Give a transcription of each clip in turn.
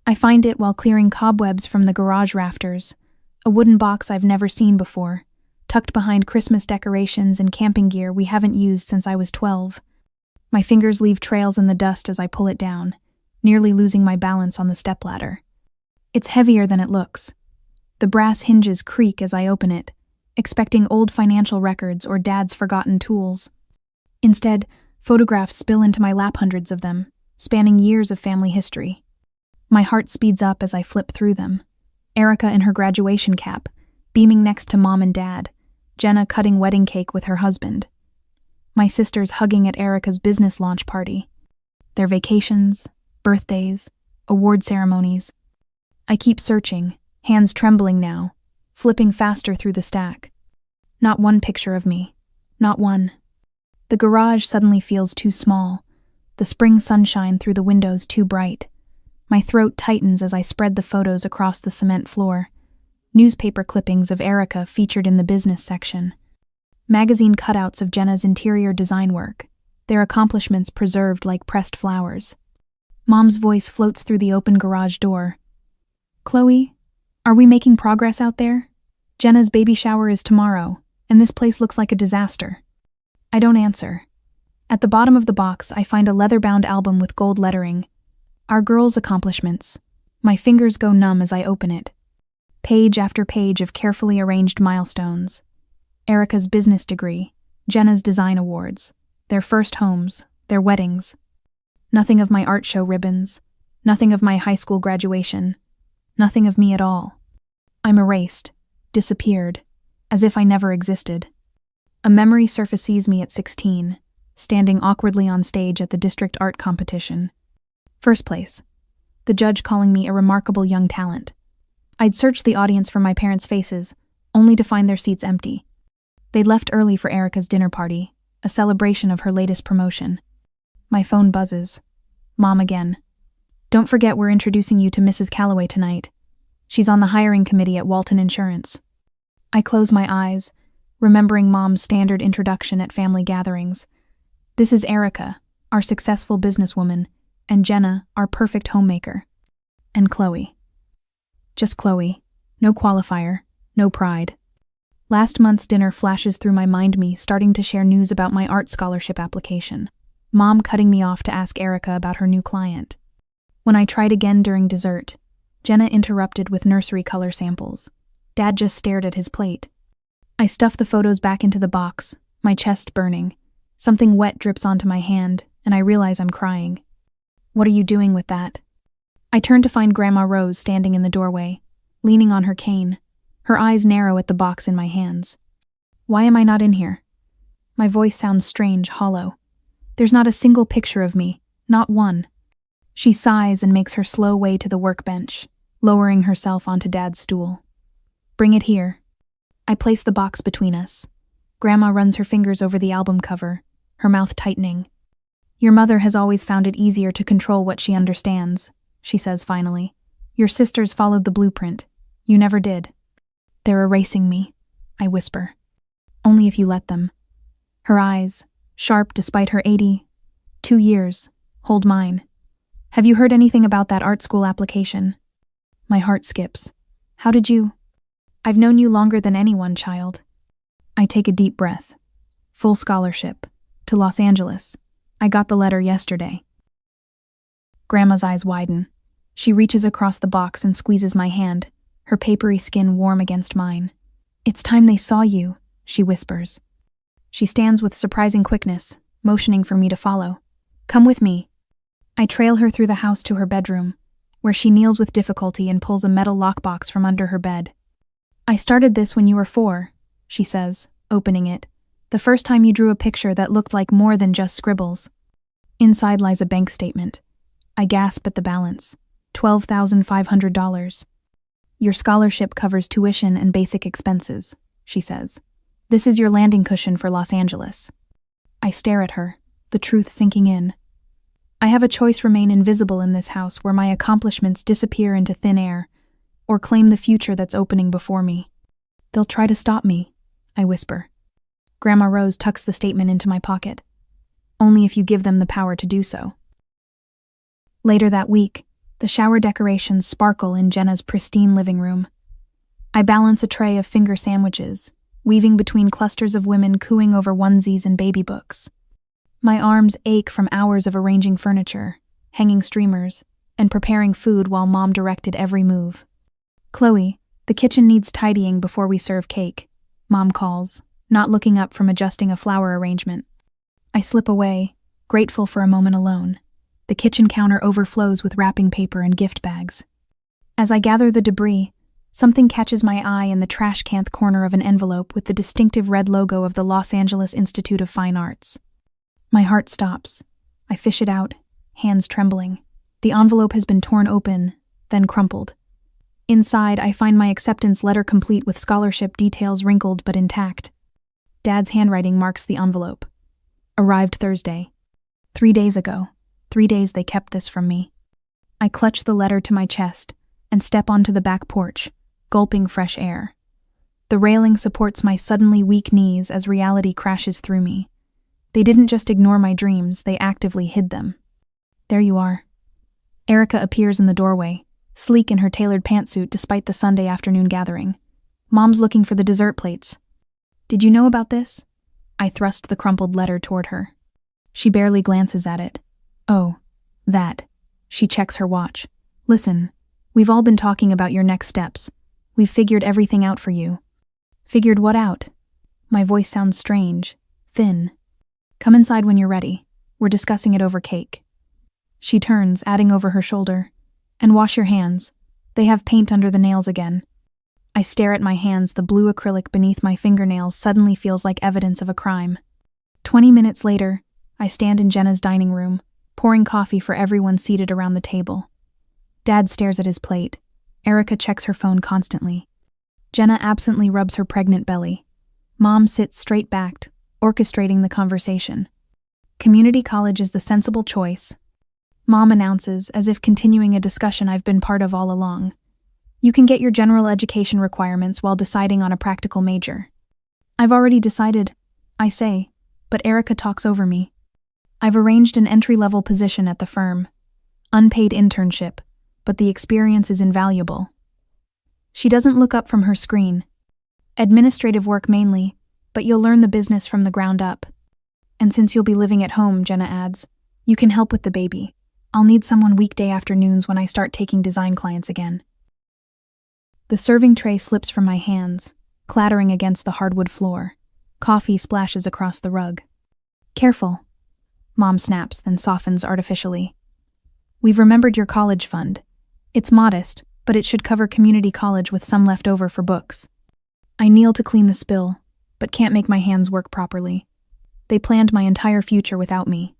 I find it while clearing cobwebs from the garage rafters, a wooden box I've never seen before, tucked behind Christmas decorations and camping gear we haven't used since I was 12. My fingers leave trails in the dust as I pull it down, nearly losing my balance on the stepladder. It's heavier than it looks. The brass hinges creak as I open it, expecting old financial records or Dad's forgotten tools. Instead, photographs spill into my lap, hundreds of them, spanning years of family history. My heart speeds up as I flip through them. Erica in her graduation cap, beaming next to Mom and Dad. Jenna cutting wedding cake with her husband. My sisters hugging at Erica's business launch party. Their vacations, birthdays, award ceremonies. I keep searching, hands trembling now, flipping faster through the stack. Not one picture of me. Not one. The garage suddenly feels too small, the spring sunshine through the windows too bright. My throat tightens as I spread the photos across the cement floor. Newspaper clippings of Erica featured in the business section. Magazine cutouts of Jenna's interior design work, their accomplishments preserved like pressed flowers. Mom's voice floats through the open garage door. "Chloe, are we making progress out there? Jenna's baby shower is tomorrow, and this place looks like a disaster." I don't answer. At the bottom of the box, I find a leather-bound album with gold lettering. Our girls' accomplishments. My fingers go numb as I open it. Page after page of carefully arranged milestones. Erica's business degree, Jenna's design awards, their first homes, their weddings. Nothing of my art show ribbons, nothing of my high school graduation, nothing of me at all. I'm erased, disappeared, as if I never existed. A memory surfaces me at 16, standing awkwardly on stage at the district art competition. First place. The judge calling me a remarkable young talent. I'd searched the audience for my parents' faces, only to find their seats empty. They'd left early for Erica's dinner party, a celebration of her latest promotion. My phone buzzes. Mom again. "Don't forget we're introducing you to Mrs. Calloway tonight. She's on the hiring committee at Walton Insurance." I close my eyes, remembering Mom's standard introduction at family gatherings. This is Erica, our successful businesswoman, and Jenna, our perfect homemaker. And Chloe. Just Chloe. No qualifier, no pride. Last month's dinner flashes through my mind, me starting to share news about my art scholarship application. Mom cutting me off to ask Erica about her new client. When I tried again during dessert, Jenna interrupted with nursery color samples. Dad just stared at his plate. I stuff the photos back into the box, my chest burning. Something wet drips onto my hand, and I realize I'm crying. "What are you doing with that?" I turn to find Grandma Rose standing in the doorway, leaning on her cane, her eyes narrow at the box in my hands. "Why am I not in here?" My voice sounds strange, hollow. There's not a single picture of me, not one. She sighs and makes her slow way to the workbench, lowering herself onto Dad's stool. "Bring it here." I place the box between us. Grandma runs her fingers over the album cover, her mouth tightening. "Your mother has always found it easier to control what she understands," she says finally. "Your sisters followed the blueprint. You never did." "They're erasing me," I whisper. "Only if you let them." Her eyes, sharp despite her 2 years, hold mine. "Have you heard anything about that art school application?" My heart skips. "How did you—" "I've known you longer than anyone, child." I take a deep breath. "Full scholarship. To Los Angeles. I got the letter yesterday." Grandma's eyes widen. She reaches across the box and squeezes my hand, her papery skin warm against mine. "It's time they saw you," she whispers. She stands with surprising quickness, motioning for me to follow. "Come with me." I trail her through the house to her bedroom, where she kneels with difficulty and pulls a metal lockbox from under her bed. "I started this when you were 4, she says, opening it. "The first time you drew a picture that looked like more than just scribbles." Inside lies a bank statement. I gasp at the balance. $12,500. "Your scholarship covers tuition and basic expenses," she says. "This is your landing cushion for Los Angeles." I stare at her, the truth sinking in. I have a choice: remain invisible in this house where my accomplishments disappear into thin air, or claim the future that's opening before me. "They'll try to stop me," I whisper. Grandma Rose tucks the statement into my pocket. "Only if you give them the power to do so." Later that week, The shower decorations sparkle in Jenna's pristine living room. I balance a tray of finger sandwiches, weaving between clusters of women cooing over onesies and baby books. My arms ache from hours of arranging furniture, hanging streamers, and preparing food while Mom directed every move. "Chloe, the kitchen needs tidying before we serve cake," Mom calls, not looking up from adjusting a flower arrangement. I slip away, grateful for a moment alone. The kitchen counter overflows with wrapping paper and gift bags. As I gather the debris, something catches my eye in the trash can corner of an envelope with the distinctive red logo of the Los Angeles Institute of Fine Arts. My heart stops. I fish it out, hands trembling. The envelope has been torn open, then crumpled. Inside, I find my acceptance letter complete with scholarship details wrinkled but intact. Dad's handwriting marks the envelope. Arrived Thursday. 3 days ago. 3 days they kept this from me. I clutch the letter to my chest and step onto the back porch, gulping fresh air. The railing supports my suddenly weak knees as reality crashes through me. They didn't just ignore my dreams, they actively hid them. There you are. Erica appears in the doorway, sleek in her tailored pantsuit despite the Sunday afternoon gathering. Mom's looking for the dessert plates. "Did you know about this?" I thrust the crumpled letter toward her. She barely glances at it. "Oh, that." She checks her watch. "Listen, we've all been talking about your next steps. We've figured everything out for you." "Figured what out?" My voice sounds strange, thin. "Come inside when you're ready. We're discussing it over cake." She turns, adding over her shoulder, "And wash your hands. They have paint under the nails again." I stare at my hands. The blue acrylic beneath my fingernails suddenly feels like evidence of a crime. 20 minutes later, I stand in Jenna's dining room, pouring coffee for everyone seated around the table. Dad stares at his plate. Erica checks her phone constantly. Jenna absently rubs her pregnant belly. Mom sits straight-backed, orchestrating the conversation. "Community college is the sensible choice," Mom announces, as if continuing a discussion I've been part of all along. "You can get your general education requirements while deciding on a practical major." "I've already decided," I say, but Erica talks over me. "I've arranged an entry-level position at the firm. Unpaid internship, but the experience is invaluable." She doesn't look up from her screen. "Administrative work mainly, but you'll learn the business from the ground up. And since you'll be living at home," Jenna adds, "you can help with the baby. I'll need someone weekday afternoons when I start taking design clients again." The serving tray slips from my hands, clattering against the hardwood floor. Coffee splashes across the rug. "Careful," Mom snaps, then softens artificially. "We've remembered your college fund. It's modest, but it should cover community college with some left over for books." I kneel to clean the spill, but can't make my hands work properly. They planned my entire future without me.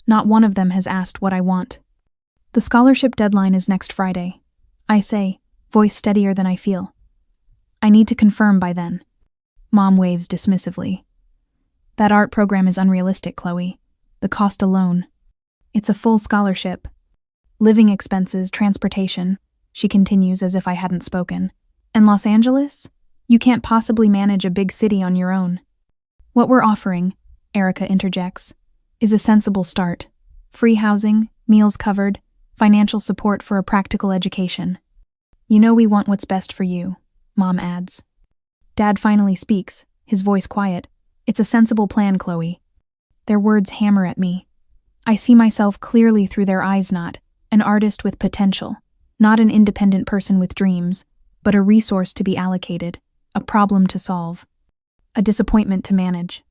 Not one of them has asked what I want. "The scholarship deadline is next Friday," I say, voice steadier than I feel. "I need to confirm by then." Mom waves dismissively. "That art program is unrealistic, Chloe. The cost alone. It's a full scholarship. Living expenses, transportation," she continues as if I hadn't spoken. "And Los Angeles? You can't possibly manage a big city on your own." "What we're offering," Erica interjects, "is a sensible start. Free housing, meals covered, financial support for a practical education. You know we want what's best for you," Mom adds. Dad finally speaks, his voice quiet. "It's a sensible plan, Chloe." Their words hammer at me. I see myself clearly through their eyes, not an artist with potential, not an independent person with dreams, but a resource to be allocated, a problem to solve, a disappointment to manage.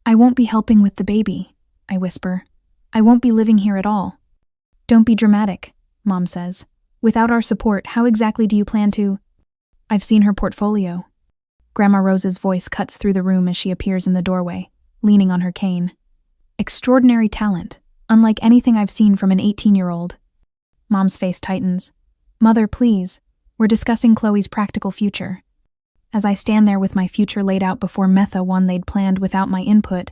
"I won't be helping with the baby," I whisper. "I won't be living here at all." "Don't be dramatic," Mom says. "Without our support, how exactly do you plan to—" "I've seen her portfolio." Grandma Rose's voice cuts through the room as she appears in the doorway, leaning on her cane. "Extraordinary talent, unlike anything I've seen from an 18-year-old. Mom's face tightens. "Mother, please, we're discussing Chloe's practical future." As I stand there with my future laid out before Metha, one they'd planned without my input,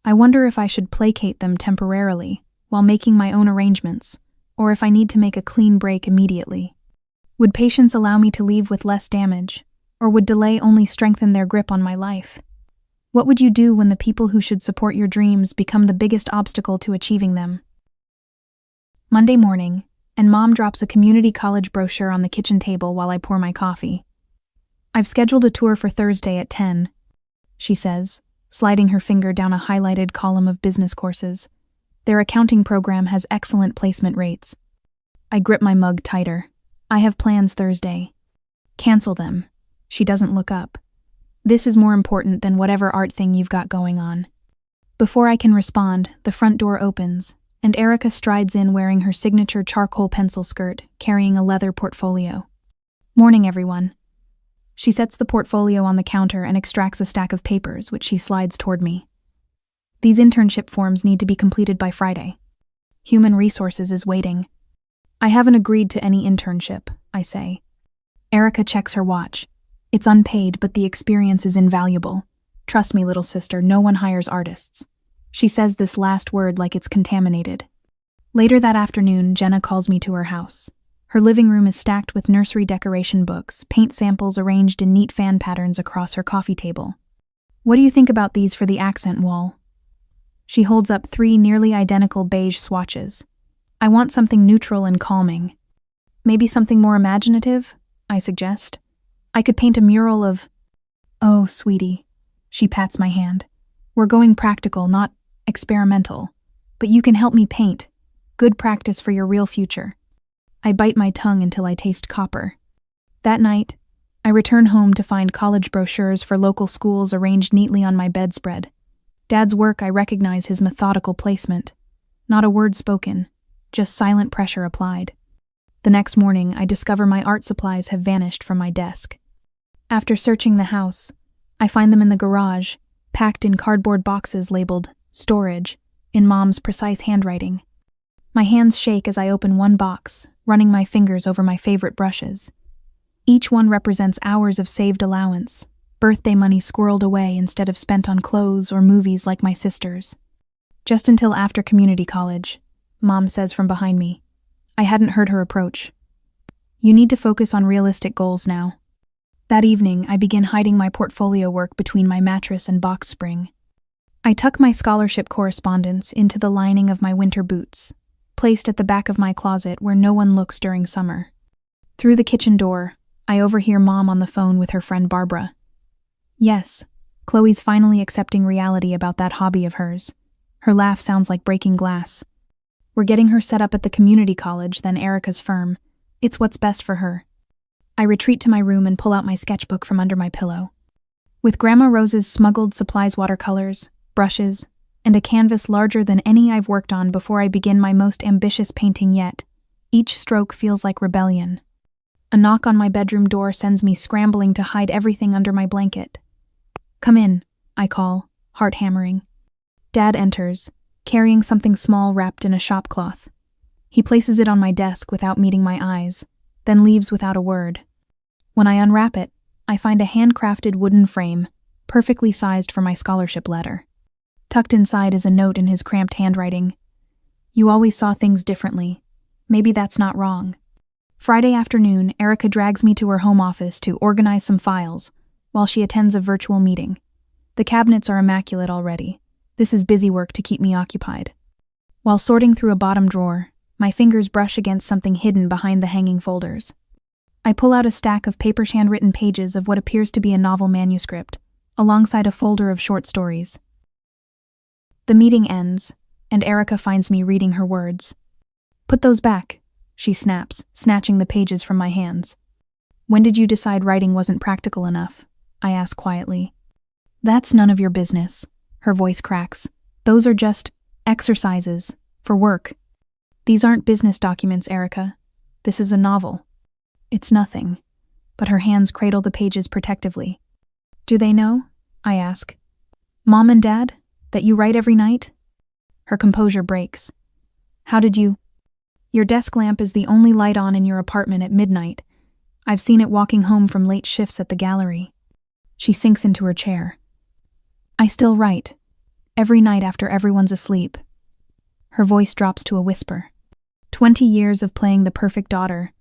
I wonder if I should placate them temporarily while making my own arrangements, or if I need to make a clean break immediately. Would patience allow me to leave with less damage, or would delay only strengthen their grip on my life? What would you do when the people who should support your dreams become the biggest obstacle to achieving them? Monday morning, and Mom drops a community college brochure on the kitchen table while I pour my coffee. "I've scheduled a tour for Thursday at 10, she says, sliding her finger down a highlighted column of business courses. Their accounting program has excellent placement rates. I grip my mug tighter. I have plans Thursday. Cancel them. She doesn't look up. This is more important than whatever art thing you've got going on. Before I can respond, the front door opens, and Erica strides in wearing her signature charcoal pencil skirt, carrying a leather portfolio. "Morning, everyone." She sets the portfolio on the counter and extracts a stack of papers, which she slides toward me. "These internship forms need to be completed by Friday. Human Resources is waiting." "I haven't agreed to any internship," I say. Erica checks her watch. "It's unpaid, but the experience is invaluable. Trust me, little sister, no one hires artists." She says this last word like it's contaminated. Later that afternoon, Jenna calls me to her house. Her living room is stacked with nursery decoration books, paint samples arranged in neat fan patterns across her coffee table. "What do you think about these for the accent wall?" She holds up 3 nearly identical beige swatches. "I want something neutral and calming." "Maybe something more imaginative?" I suggest. "I could paint a mural of—" "Oh, sweetie." She pats my hand. "We're going practical, not experimental. But you can help me paint. Good practice for your real future." I bite my tongue until I taste copper. That night, I return home to find college brochures for local schools arranged neatly on my bedspread. Dad's work, I recognize his methodical placement. Not a word spoken, just silent pressure applied. The next morning, I discover my art supplies have vanished from my desk. After searching the house, I find them in the garage, packed in cardboard boxes labeled "Storage" in Mom's precise handwriting. My hands shake as I open one box, running my fingers over my favorite brushes. Each one represents hours of saved allowance, birthday money squirreled away instead of spent on clothes or movies like my sister's. Just until after community college, Mom says from behind me. I hadn't heard her approach. "You need to focus on realistic goals now." That evening, I begin hiding my portfolio work between my mattress and box spring. I tuck my scholarship correspondence into the lining of my winter boots, placed at the back of my closet where no one looks during summer. Through the kitchen door, I overhear Mom on the phone with her friend Barbara. "Yes, Chloe's finally accepting reality about that hobby of hers." Her laugh sounds like breaking glass. "We're getting her set up at the community college, then Erica's firm. It's what's best for her." I retreat to my room and pull out my sketchbook from under my pillow. With Grandma Rose's smuggled supplies watercolors, brushes, and a canvas larger than any I've worked on before I begin my most ambitious painting yet, each stroke feels like rebellion. A knock on my bedroom door sends me scrambling to hide everything under my blanket. "Come in," I call, heart hammering. Dad enters, carrying something small wrapped in a shopcloth. He places it on my desk without meeting my eyes, then leaves without a word. When I unwrap it, I find a handcrafted wooden frame, perfectly sized for my scholarship letter. Tucked inside is a note in his cramped handwriting. "You always saw things differently. Maybe that's not wrong." Friday afternoon, Erica drags me to her home office to organize some files, while she attends a virtual meeting. The cabinets are immaculate already. This is busy work to keep me occupied. While sorting through a bottom drawer, my fingers brush against something hidden behind the hanging folders. I pull out a stack of paper-handwritten pages of what appears to be a novel manuscript, alongside a folder of short stories. The meeting ends, and Erica finds me reading her words. "Put those back," she snaps, snatching the pages from my hands. "When did you decide writing wasn't practical enough?" I ask quietly. "That's none of your business," her voice cracks. "Those are just exercises for work. These aren't business documents, Erica. This is a novel." "It's nothing," but her hands cradle the pages protectively. "Do they know?" I ask. "Mom and Dad, that you write every night?" Her composure breaks. "How did you—" "Your desk lamp is the only light on in your apartment at midnight. I've seen it walking home from late shifts at the gallery." She sinks into her chair. "I still write. Every night after everyone's asleep." Her voice drops to a whisper. 20 years of playing the perfect daughter,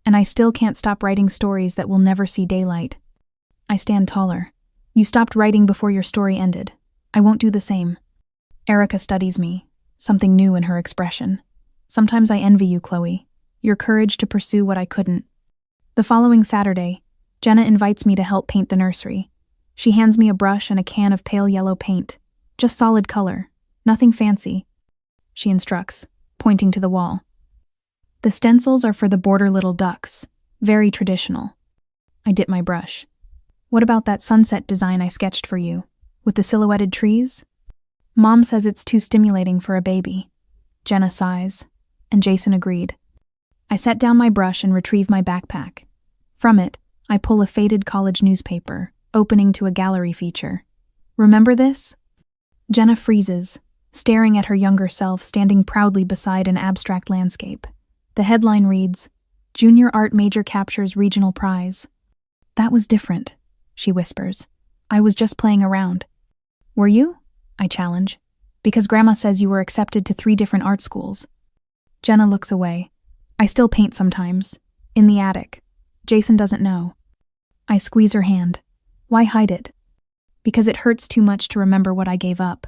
and I still can't stop writing stories that will never see daylight. I stand taller. "You stopped writing before your story ended. I won't do the same." Erica studies me, something new in her expression. "Sometimes I envy you, Chloe. your courage to pursue what I couldn't. The following Saturday, Jenna invites me to help paint the nursery. She hands me a brush and a can of pale yellow paint. Just solid color, nothing fancy. She instructs, pointing to the wall. The stencils are for the border little ducks, very traditional. I dip my brush. What about that sunset design I sketched for you, with the silhouetted trees? Mom says it's too stimulating for a baby. Jenna sighs, and Jason agreed. I set down my brush and retrieve my backpack. From it, I pull a faded college newspaper, opening to a gallery feature. Remember this? Jenna freezes, staring at her younger self standing proudly beside an abstract landscape. The headline reads, Junior Art Major Captures Regional Prize. That was different, she whispers. I was just playing around. Were you? I challenge. Because Grandma says you were accepted to 3 different art schools. Jenna looks away. I still paint sometimes. In the attic. Jason doesn't know. I squeeze her hand. Why hide it? Because it hurts too much to remember what I gave up.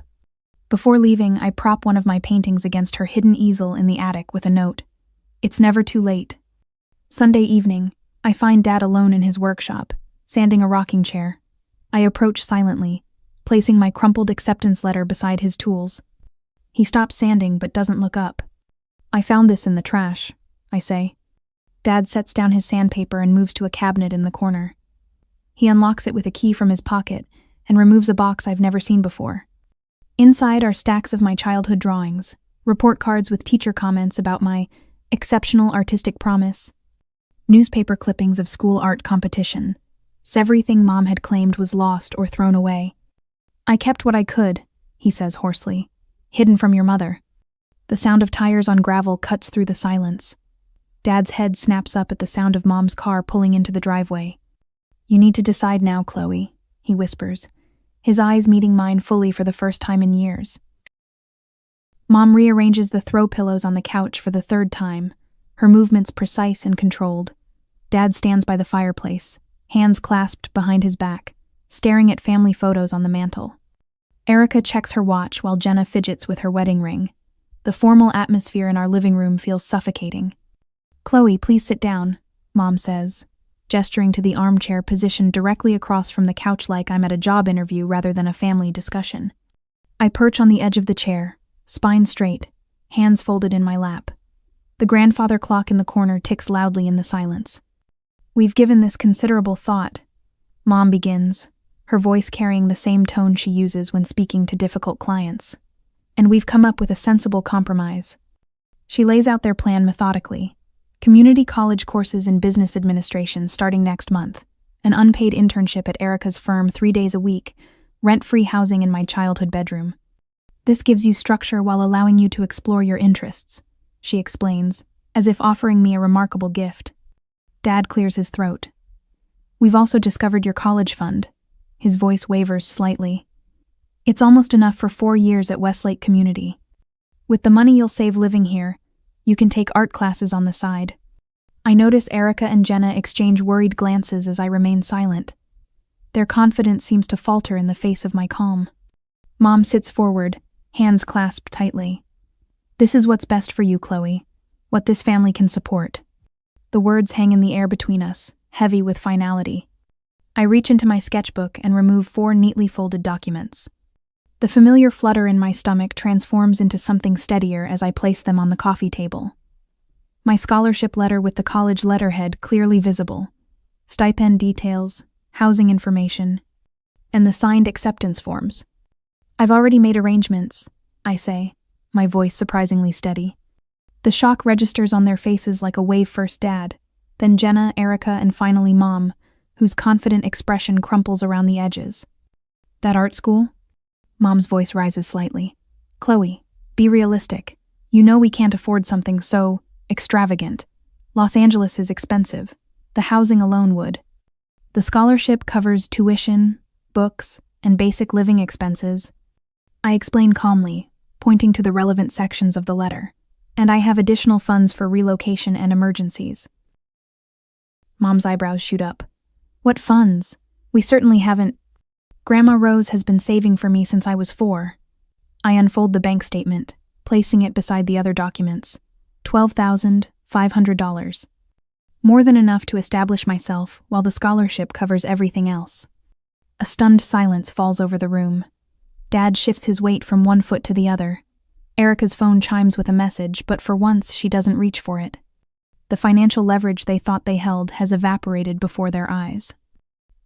Before leaving, I prop one of my paintings against her hidden easel in the attic with a note. It's never too late. Sunday evening, I find Dad alone in his workshop, sanding a rocking chair. I approach silently, placing my crumpled acceptance letter beside his tools. He stops sanding but doesn't look up. I found this in the trash, I say. Dad sets down his sandpaper and moves to a cabinet in the corner. He unlocks it with a key from his pocket and removes a box I've never seen before. Inside are stacks of my childhood drawings, report cards with teacher comments about my exceptional artistic promise, newspaper clippings of school art competition. Everything Mom had claimed was lost or thrown away. I kept what I could, he says hoarsely, hidden from your mother. The sound of tires on gravel cuts through the silence. Dad's head snaps up at the sound of Mom's car pulling into the driveway. You need to decide now, Chloe, he whispers, his eyes meeting mine fully for the first time in years. Mom rearranges the throw pillows on the couch for the 3rd time, her movements precise and controlled. Dad stands by the fireplace, hands clasped behind his back, staring at family photos on the mantel. Erica checks her watch while Jenna fidgets with her wedding ring. The formal atmosphere in our living room feels suffocating. Chloe, please sit down, Mom says, gesturing to the armchair positioned directly across from the couch like I'm at a job interview rather than a family discussion. I perch on the edge of the chair, spine straight, hands folded in my lap. The grandfather clock in the corner ticks loudly in the silence. We've given this considerable thought, Mom begins, her voice carrying the same tone she uses when speaking to difficult clients. And we've come up with a sensible compromise. She lays out their plan methodically. Community college courses in business administration starting next month, an unpaid internship at Erica's firm 3 days a week, rent-free housing in my childhood bedroom. This gives you structure while allowing you to explore your interests, she explains, as if offering me a remarkable gift. Dad clears his throat. We've also discovered your college fund. His voice wavers slightly. It's almost enough for 4 years at Westlake Community. With the money you'll save living here, you can take art classes on the side. I notice Erica and Jenna exchange worried glances as I remain silent. Their confidence seems to falter in the face of my calm. Mom sits forward, hands clasped tightly. This is what's best for you, Chloe. What this family can support. The words hang in the air between us, heavy with finality. I reach into my sketchbook and remove 4 neatly folded documents. The familiar flutter in my stomach transforms into something steadier as I place them on the coffee table. My scholarship letter with the college letterhead clearly visible, stipend details, housing information, and the signed acceptance forms. I've already made arrangements, I say, my voice surprisingly steady. The shock registers on their faces like a wave first Dad, then Jenna, Erica, and finally Mom, whose confident expression crumples around the edges. That art school? Mom's voice rises slightly. Chloe, be realistic. You know we can't afford something so extravagant. Los Angeles is expensive. The housing alone would. The scholarship covers tuition, books, and basic living expenses. I explain calmly, pointing to the relevant sections of the letter. And I have additional funds for relocation and emergencies. Mom's eyebrows shoot up. What funds? We certainly haven't. Grandma Rose has been saving for me since I was 4. I unfold the bank statement, placing it beside the other documents. $12,000, $500. More than enough to establish myself while the scholarship covers everything else. A stunned silence falls over the room. Dad shifts his weight from one foot to the other. Erica's phone chimes with a message, but for once she doesn't reach for it. The financial leverage they thought they held has evaporated before their eyes.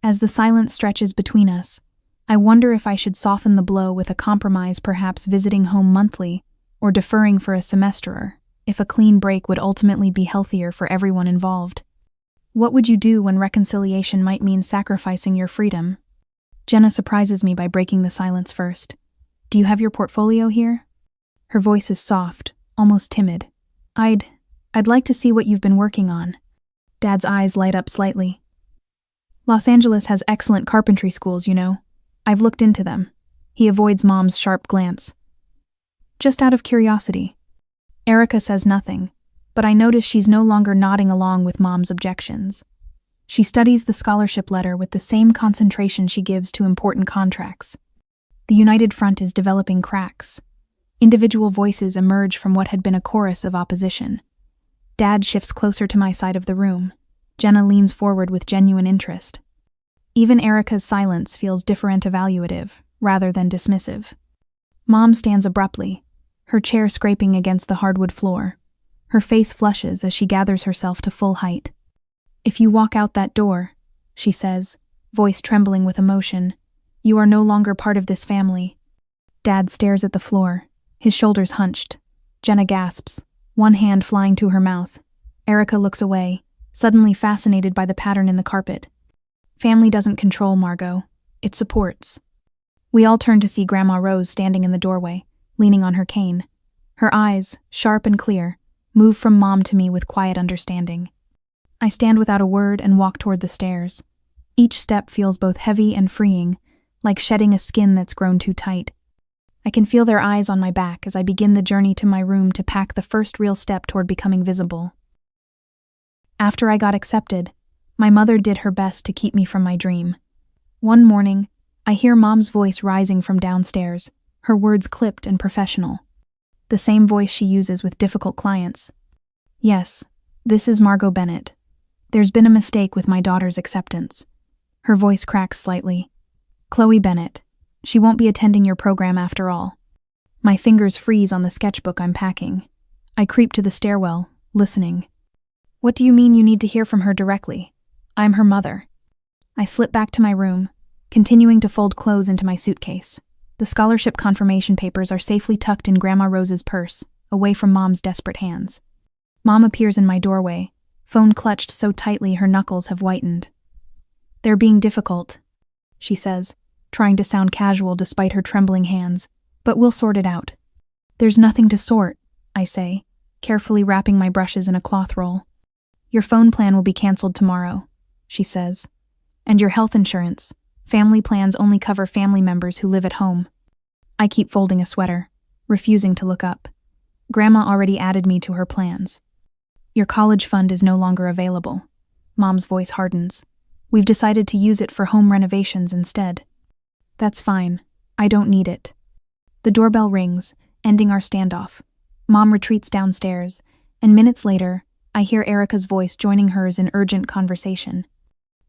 As the silence stretches between us, I wonder if I should soften the blow with a compromise, perhaps visiting home monthly, or deferring for a semesterer, if a clean break would ultimately be healthier for everyone involved. What would you do when reconciliation might mean sacrificing your freedom? Jenna surprises me by breaking the silence first. Do you have your portfolio here? Her voice is soft, almost timid. I'd like to see what you've been working on. Dad's eyes light up slightly. Los Angeles has excellent carpentry schools, you know. I've looked into them. He avoids Mom's sharp glance. Just out of curiosity. Erica says nothing, but I notice she's no longer nodding along with Mom's objections. She studies the scholarship letter with the same concentration she gives to important contracts. The United Front is developing cracks. Individual voices emerge from what had been a chorus of opposition. Dad shifts closer to my side of the room. Jenna leans forward with genuine interest. Even Erica's silence feels different-evaluative, rather than dismissive. Mom stands abruptly, her chair scraping against the hardwood floor. Her face flushes as she gathers herself to full height. If you walk out that door, she says, voice trembling with emotion, you are no longer part of this family. Dad stares at the floor, his shoulders hunched. Jenna gasps, one hand flying to her mouth. Erica looks away, suddenly fascinated by the pattern in the carpet. Family doesn't control Margot, it supports. We all turn to see Grandma Rose standing in the doorway, leaning on her cane. Her eyes, sharp and clear, move from Mom to me with quiet understanding. I stand without a word and walk toward the stairs. Each step feels both heavy and freeing, like shedding a skin that's grown too tight. I can feel their eyes on my back as I begin the journey to my room to pack the first real step toward becoming visible. After I got accepted, my mother did her best to keep me from my dream. One morning, I hear Mom's voice rising from downstairs, her words clipped and professional. The same voice she uses with difficult clients. Yes, this is Margot Bennett. There's been a mistake with my daughter's acceptance. Her voice cracks slightly. Chloe Bennett. She won't be attending your program after all. My fingers freeze on the sketchbook I'm packing. I creep to the stairwell, listening. What do you mean you need to hear from her directly? I'm her mother. I slip back to my room, continuing to fold clothes into my suitcase. The scholarship confirmation papers are safely tucked in Grandma Rose's purse, away from Mom's desperate hands. Mom appears in my doorway, phone clutched so tightly her knuckles have whitened. They're being difficult, she says, trying to sound casual despite her trembling hands, but we'll sort it out. There's nothing to sort, I say, carefully wrapping my brushes in a cloth roll. Your phone plan will be canceled tomorrow, she says. And your health insurance. Family plans only cover family members who live at home. I keep folding a sweater, refusing to look up. Grandma already added me to her plans. Your college fund is no longer available. Mom's voice hardens. We've decided to use it for home renovations instead. That's fine. I don't need it. The doorbell rings, ending our standoff. Mom retreats downstairs, and minutes later, I hear Erica's voice joining hers in urgent conversation.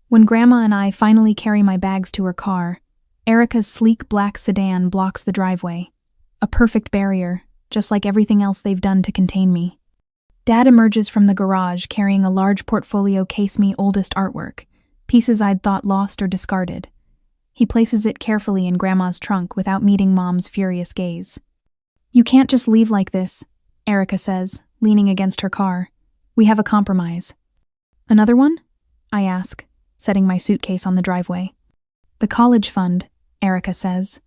When Grandma and I finally carry my bags to her car, Erica's sleek black sedan blocks the driveway. A perfect barrier, just like everything else they've done to contain me. Dad emerges from the garage carrying a large portfolio case me oldest artwork, pieces I'd thought lost or discarded. He places it carefully in Grandma's trunk without meeting Mom's furious gaze. You can't just leave like this, Erica says, leaning against her car. We have a compromise. Another one? I ask, setting my suitcase on the driveway. The college fund, Erica says.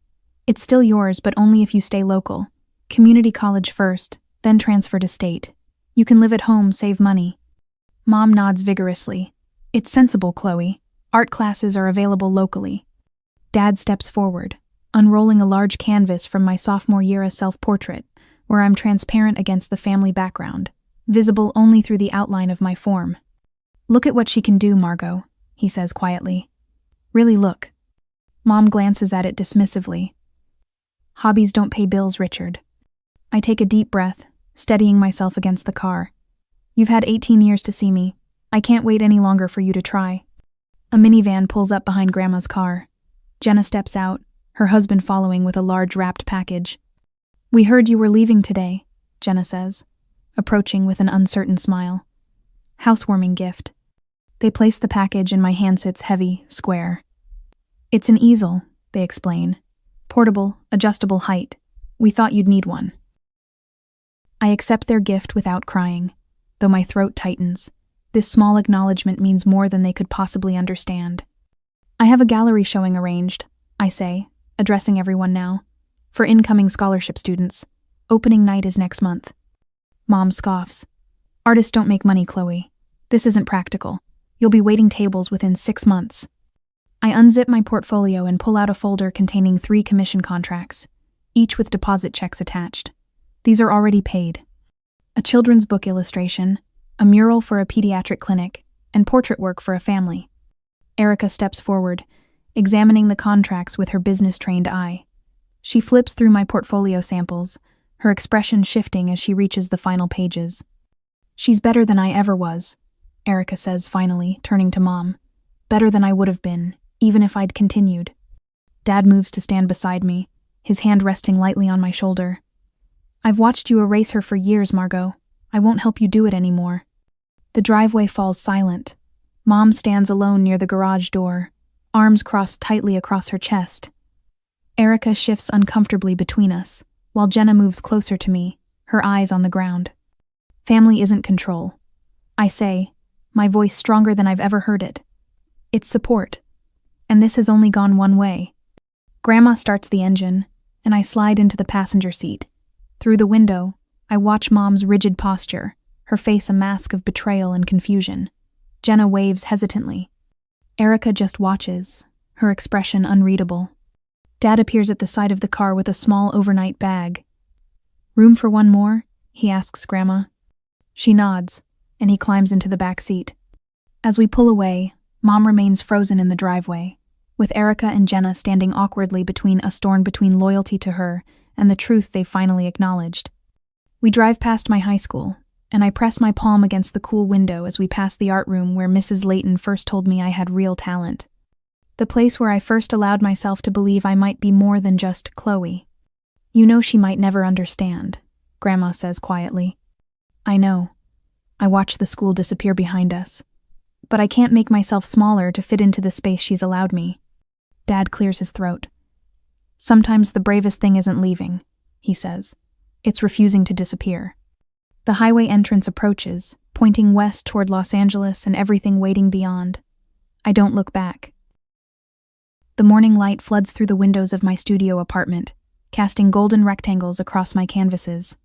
It's still yours, but only if you stay local. Community college first, then transfer to state. You can live at home, save money. Mom nods vigorously. It's sensible, Chloe. Art classes are available locally. Dad steps forward, unrolling a large canvas from my sophomore year self-portrait, where I'm transparent against the family background, visible only through the outline of my form. Look at what she can do, Margot, he says quietly. Really look. Mom glances at it dismissively. Hobbies don't pay bills, Richard. I take a deep breath, steadying myself against the car. You've had 18 years to see me. I can't wait any longer for you to try. A minivan pulls up behind Grandma's car. Jenna steps out, her husband following with a large wrapped package. We heard you were leaving today, Jenna says, approaching with an uncertain smile. Housewarming gift. They place the package and my hand sits heavy, square. It's an easel, they explain. Portable, adjustable height. We thought you'd need one. I accept their gift without crying, though my throat tightens. This small acknowledgement means more than they could possibly understand. I have a gallery showing arranged, I say, addressing everyone now, for incoming scholarship students. Opening night is next month. Mom scoffs. Artists don't make money, Chloe. This isn't practical. You'll be waiting tables within 6 months. I unzip my portfolio and pull out a folder containing 3 commission contracts, each with deposit checks attached. These are already paid. A children's book illustration, a mural for a pediatric clinic, and portrait work for a family. Erica steps forward, examining the contracts with her business-trained eye. She flips through my portfolio samples, her expression shifting as she reaches the final pages. She's better than I ever was, Erica says finally, turning to Mom. Better than I would have been, even if I'd continued. Dad moves to stand beside me, his hand resting lightly on my shoulder. I've watched you erase her for years, Margot. I won't help you do it anymore. The driveway falls silent. Mom stands alone near the garage door, arms crossed tightly across her chest. Erica shifts uncomfortably between us, while Jenna moves closer to me, her eyes on the ground. Family isn't control. I say, my voice stronger than I've ever heard it. It's support. And this has only gone one way. Grandma starts the engine, and I slide into the passenger seat. Through the window, I watch Mom's rigid posture, her face a mask of betrayal and confusion. Jenna waves hesitantly. Erica just watches, her expression unreadable. Dad appears at the side of the car with a small overnight bag. Room for one more? He asks Grandma. She nods, and he climbs into the back seat. As we pull away, Mom remains frozen in the driveway, with Erica and Jenna standing awkwardly between us, torn between loyalty to her and the truth they've finally acknowledged. We drive past my high school, and I press my palm against the cool window as we pass the art room where Mrs. Layton first told me I had real talent. The place where I first allowed myself to believe I might be more than just Chloe. You know she might never understand, Grandma says quietly. I know. I watch the school disappear behind us. But I can't make myself smaller to fit into the space she's allowed me. Dad clears his throat. Sometimes the bravest thing isn't leaving, he says. It's refusing to disappear. The highway entrance approaches, pointing west toward Los Angeles and everything waiting beyond. I don't look back. The morning light floods through the windows of my studio apartment, casting golden rectangles across my canvases.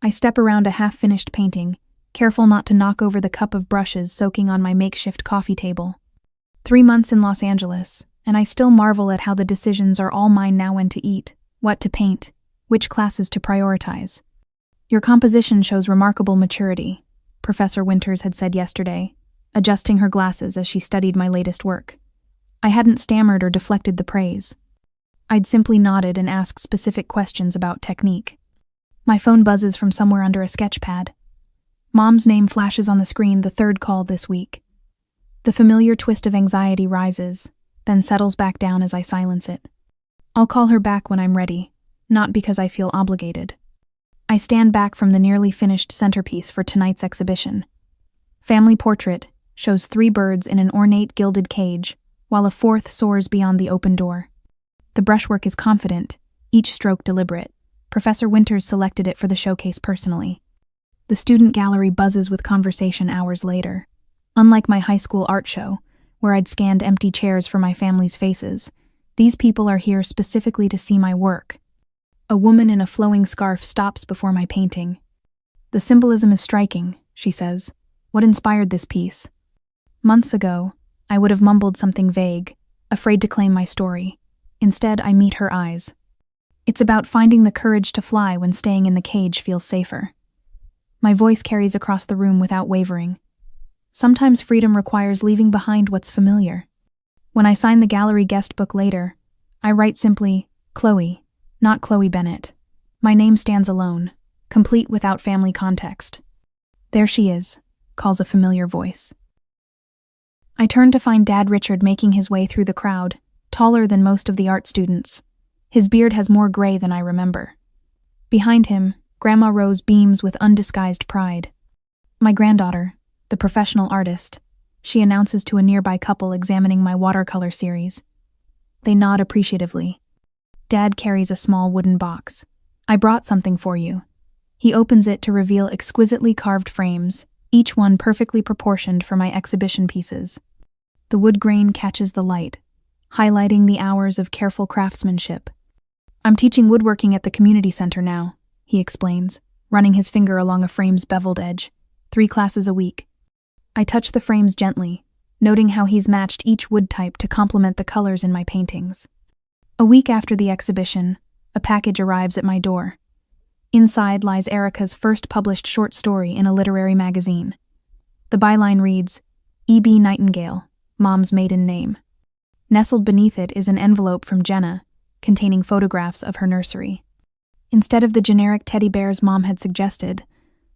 I step around a half-finished painting, careful not to knock over the cup of brushes soaking on my makeshift coffee table. 3 months in Los Angeles, and I still marvel at how the decisions are all mine now: when to eat, what to paint, which classes to prioritize. Your composition shows remarkable maturity, Professor Winters had said yesterday, adjusting her glasses as she studied my latest work. I hadn't stammered or deflected the praise. I'd simply nodded and asked specific questions about technique. My phone buzzes from somewhere under a sketch pad. Mom's name flashes on the screen, the 3rd call this week. The familiar twist of anxiety rises, then settles back down as I silence it. I'll call her back when I'm ready, not because I feel obligated. I stand back from the nearly finished centerpiece for tonight's exhibition. Family Portrait shows 3 birds in an ornate gilded cage, while a 4th soars beyond the open door. The brushwork is confident, each stroke deliberate. Professor Winters selected it for the showcase personally. The student gallery buzzes with conversation hours later. Unlike my high school art show, where I'd scanned empty chairs for my family's faces, these people are here specifically to see my work. A woman in a flowing scarf stops before my painting. The symbolism is striking, she says. What inspired this piece? Months ago, I would have mumbled something vague, afraid to claim my story. Instead, I meet her eyes. It's about finding the courage to fly when staying in the cage feels safer. My voice carries across the room without wavering. Sometimes freedom requires leaving behind what's familiar. When I sign the gallery guest book later, I write simply, Chloe, not Chloe Bennett. My name stands alone, complete without family context. There she is, calls a familiar voice. I turn to find Dad Richard making his way through the crowd, taller than most of the art students. His beard has more gray than I remember. Behind him, Grandma Rose beams with undisguised pride. My granddaughter, the professional artist, she announces to a nearby couple examining my watercolor series. They nod appreciatively. Dad carries a small wooden box. I brought something for you. He opens it to reveal exquisitely carved frames, each one perfectly proportioned for my exhibition pieces. The wood grain catches the light, highlighting the hours of careful craftsmanship. I'm teaching woodworking at the community center now, he explains, running his finger along a frame's beveled edge. 3 classes a week. I touch the frames gently, noting how he's matched each wood type to complement the colors in my paintings. A week after the exhibition, a package arrives at my door. Inside lies Erica's first published short story in a literary magazine. The byline reads, E.B. Nightingale, Mom's maiden name. Nestled beneath it is an envelope from Jenna, containing photographs of her nursery. Instead of the generic teddy bears Mom had suggested,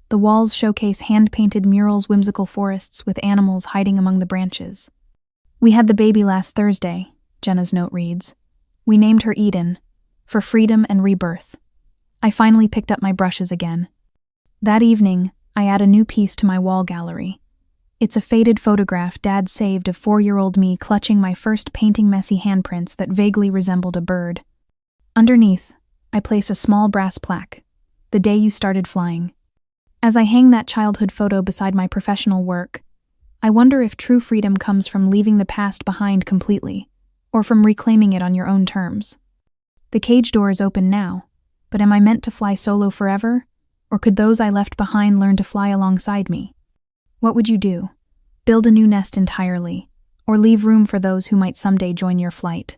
the walls showcase hand-painted murals, whimsical forests with animals hiding among the branches. We had the baby last Thursday, Jenna's note reads. We named her Eden, for freedom and rebirth. I finally picked up my brushes again. That evening, I add a new piece to my wall gallery. It's a faded photograph Dad saved of 4-year-old me clutching my first painting messy handprints that vaguely resembled a bird. Underneath, I place a small brass plaque, the day you started flying. As I hang that childhood photo beside my professional work, I wonder if true freedom comes from leaving the past behind completely, or from reclaiming it on your own terms. The cage door is open now, but am I meant to fly solo forever, or could those I left behind learn to fly alongside me? What would you do? Build a new nest entirely, or leave room for those who might someday join your flight?